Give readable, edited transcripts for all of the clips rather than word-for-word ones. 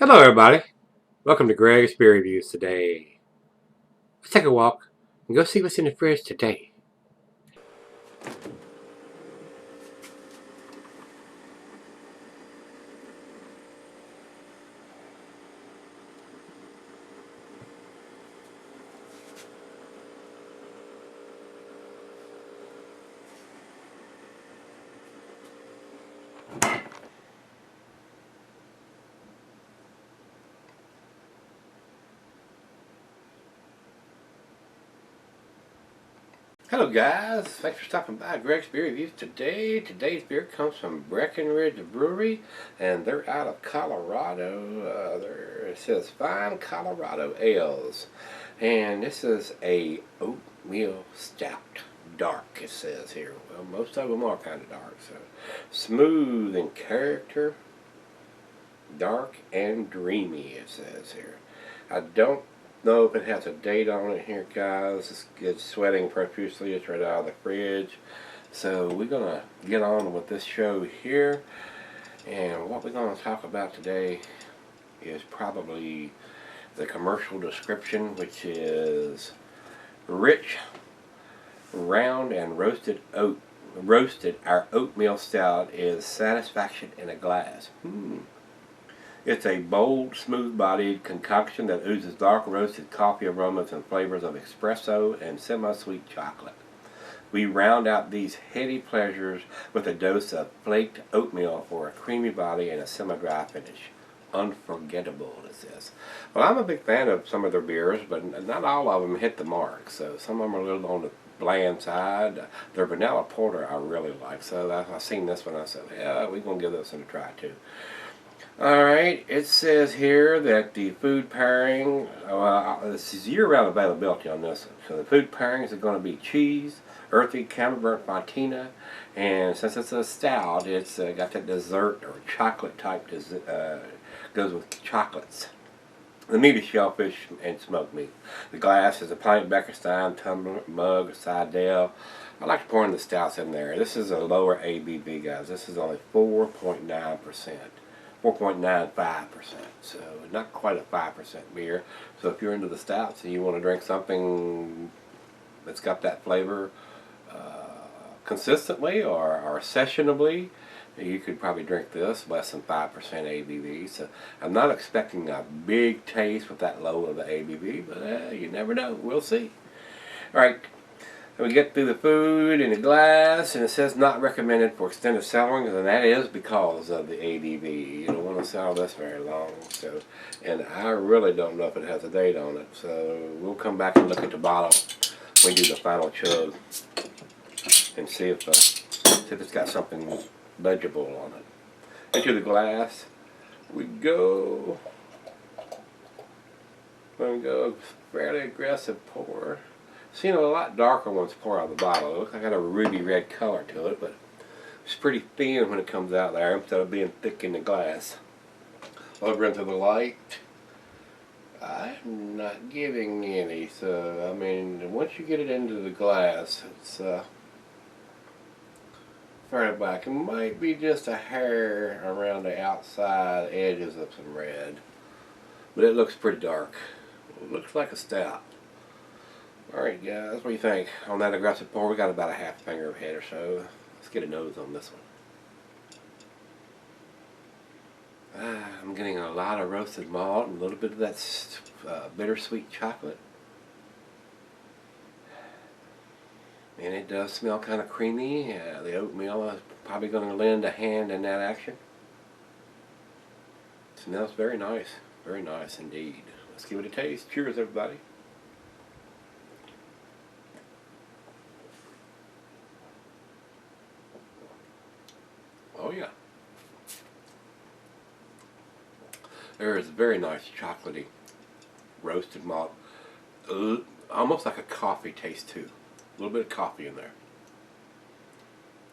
Hello everybody, welcome to Gregsbeerreviews today. Let's take a walk and go see what's in the fridge today. Hello guys, thanks for stopping by Gregsbeerreviews today. Today's beer comes from Breckenridge Brewery and they're out of Colorado. It says Fine Colorado Ales. And this is a oatmeal stout. Dark, it says here. Well, most of them are kind of dark. So smooth in character, dark and dreamy, it says here. I don't know if it has a date on it here, guys. It's sweating profusely. It's right out of the fridge. So we're going to get on with this show here. And what we're going to talk about today is probably the commercial description, which is rich, round, and roasted oat. Our oatmeal stout is satisfaction in a glass. It's a bold, smooth-bodied concoction that oozes dark roasted coffee aromas and flavors of espresso and semi-sweet chocolate. We round out these heady pleasures with a dose of flaked oatmeal for a creamy body and a semi-dry finish. Unforgettable, it says. Well, I'm a big fan of some of their beers, but not all of them hit the mark. So some of them are a little on the bland side. Their vanilla porter I really like. So I've seen this one. I said, yeah, we're going to give this one a try too. Alright, it says here that the food pairing, this is year-round availability on this one. So the food pairings are going to be cheese, earthy camembert fontina, and since it's a stout, it's got that dessert or chocolate type, goes with chocolates. The meat is shellfish and smoked meat. The glass is a pint Beckerstein, tumbler, mug, or Sidell. I like pouring the stouts in there. This is a lower ABV, guys. This is only 4.9%. 4.95%, so not quite a 5% beer. So if you're into the stouts and you want to drink something that's got that flavor consistently or sessionably, you could probably drink this less than 5% ABV. So I'm not expecting a big taste with that low of the ABV, but you never know. We'll see. All right. We get through the food in a glass, and it says not recommended for extended cellaring, and that is because of the ABV. You don't want to settle this very long. So, and I really don't know if it has a date on it. So we'll come back and look at the bottle when we do the final chug and see if it's got something legible on it. Into the glass we go. There we go. Fairly aggressive pour. Seen a lot darker ones pour out of the bottle. It looks like it got a ruby red color to it, but it's pretty thin when it comes out there instead of being thick in the glass. Over into the light. I'm not giving any, so I mean, once you get it into the glass, it's fairly black. It might be just a hair around the outside edges of some red, but it looks pretty dark. It looks like a stout. Alright guys, what do you think? On that aggressive pour, we got about a half finger of head or so. Let's get a nose on this one. I'm getting a lot of roasted malt and a little bit of that bittersweet chocolate. And it does smell kind of creamy. The oatmeal is probably going to lend a hand in that action. It smells very nice. Very nice indeed. Let's give it a taste. Cheers everybody. Oh yeah. There is very nice chocolatey roasted malt. Almost like a coffee taste too. A little bit of coffee in there.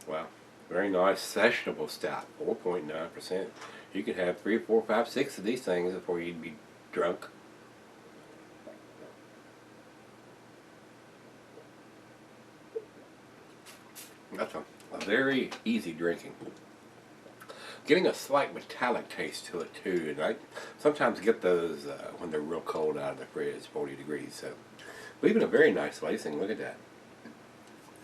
Wow. Very nice sessionable stout. 4.9%. You could have 3, 4, 5, 6 of these things before you'd be drunk. That's a very easy drinking. getting a slight metallic taste to it too. And I sometimes get those when they're real cold out of the fridge, 40 degrees. So, leaving a very nice lacing. Look at that.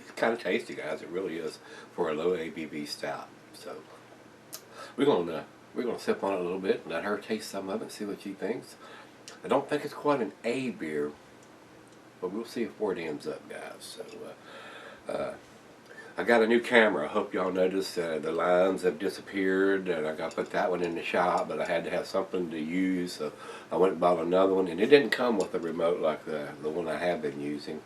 It's kind of tasty, guys. It really is for a low ABV stout. So, we're gonna sip on it a little bit and let her taste some of it and see what she thinks. I don't think it's quite an A beer, but we'll see where it ends up, guys. So, I got a new camera. I hope y'all noticed the lines have disappeared, and I got to put that one in the shop, but I had to have something to use, so I went and bought another one, and it didn't come with a remote like the one I have been using.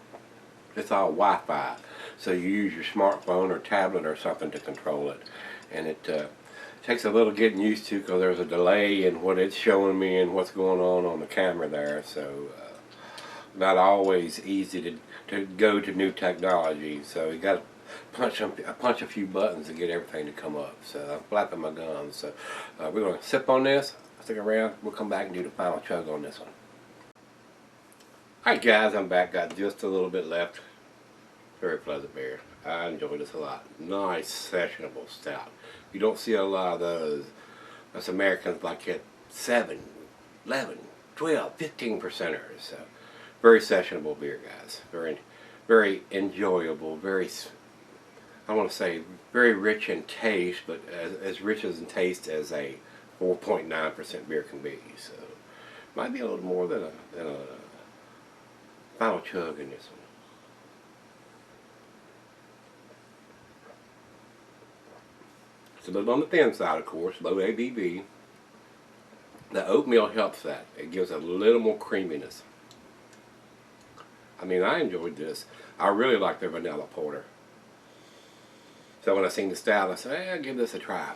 It's all Wi-Fi, so you use your smartphone or tablet or something to control it, and it takes a little getting used to because there's a delay in what it's showing me and what's going on the camera there, so not always easy to go to new technology, so you got to punch a few buttons to get everything to come up. So I'm flapping my gums. So we're going to sip on this, stick around, we'll come back and do the final chug on this one. Alright guys, I'm back, got just a little bit left. Very pleasant beer. I enjoy this a lot. Nice sessionable stout. You don't see a lot of those. Us Americans like hit 7, 11, 12, 15 percenters. So very sessionable beer, guys. Very enjoyable, very, I want to say very rich in taste, but as rich as in taste as a 4.9% beer can be. So might be a little more than a final chug in this one. It's a little on the thin side, of course, low ABV. The oatmeal helps that. It gives a little more creaminess. I mean, I enjoyed this. I really like their vanilla porter. So when I seen the stout, I said, hey, I'll give this a try.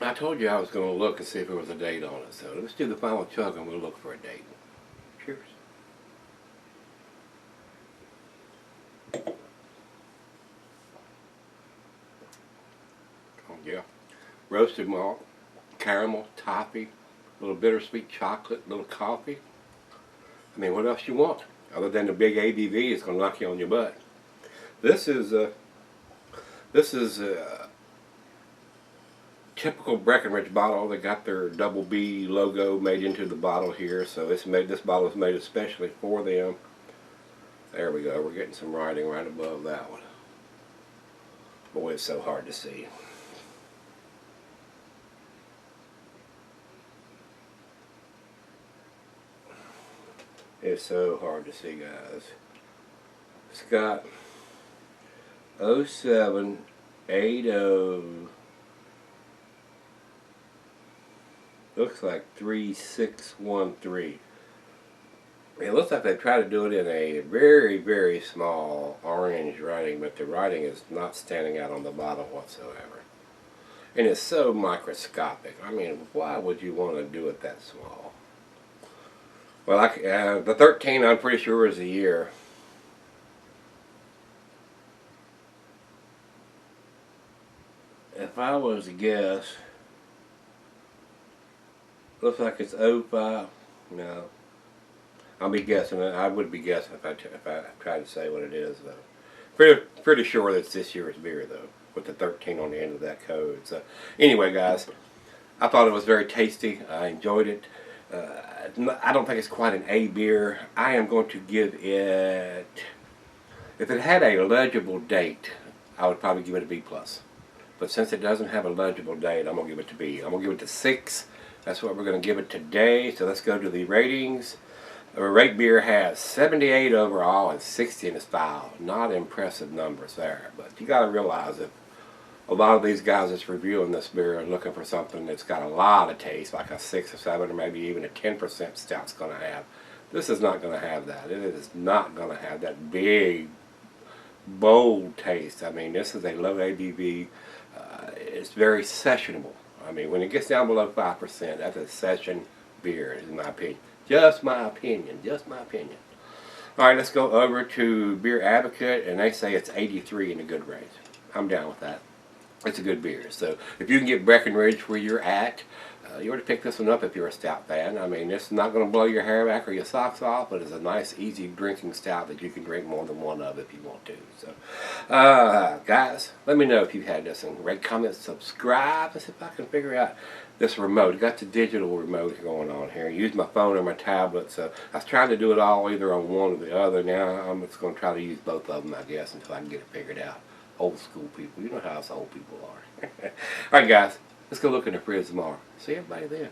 I told you I was going to look and see if there was a date on it. So let's do the final chug and we'll look for a date. Cheers. Oh yeah. Roasted malt, caramel, toffee, a little bittersweet chocolate, a little coffee. I mean, what else you want? Other than the big ABV, it's going to knock you on your butt. This is a typical Breckenridge bottle. They got their double B logo made into the bottle here, so this bottle is made especially for them. There we go. We're getting some writing right above that one. Boy, it's so hard to see. It's so hard to see, guys. It's got 0780, looks like 3613. It looks like they tried to do it in a very, very small orange writing, but the writing is not standing out on the bottle whatsoever. And it's so microscopic. I mean, why would you want to do it that small? Well, the 13 I'm pretty sure is a year. If I was to guess, looks like it's 05. No, I'll be guessing. I would be guessing if I tried to say what it is, though. Pretty sure that's this year's beer, though, with the 13 on the end of that code. So, anyway, guys, I thought it was very tasty. I enjoyed it. I don't think it's quite an A beer. I am going to give it, if it had a legible date, I would probably give it a B+. But since it doesn't have a legible date, I'm going to give it to B. I'm going to give it to 6. That's what we're going to give it today. So let's go to the ratings. Rate Beer has 78 overall and 60 in its file. Not impressive numbers there. But you got to realize that a lot of these guys that's reviewing this beer are looking for something that's got a lot of taste, like a 6 or 7 or maybe even a 10% stout's going to have. This is not going to have that. It is not going to have that big, bold taste. I mean, this is a low ABV. It's very sessionable. I mean, when it gets down below 5%, that's a session beer, in my opinion. Just my opinion. Just my opinion. All right, let's go over to Beer Advocate, and they say it's 83 in the good range. I'm down with that. It's a good beer. So if you can get Breckenridge where you're at, you ought to pick this one up if you're a stout fan. I mean, it's not going to blow your hair back or your socks off, but it's a nice, easy drinking stout that you can drink more than one of if you want to. So, guys, let me know if you've had this one. Rate, comment, subscribe. Let's see if I can figure out this remote. I got the digital remote going on here. I use my phone or my tablet, so I was trying to do it all either on one or the other. Now I'm just going to try to use both of them, I guess, until I can get it figured out. Old school people. You know how us old people are. Alright, guys. Let's go look in the fridge tomorrow. See everybody then.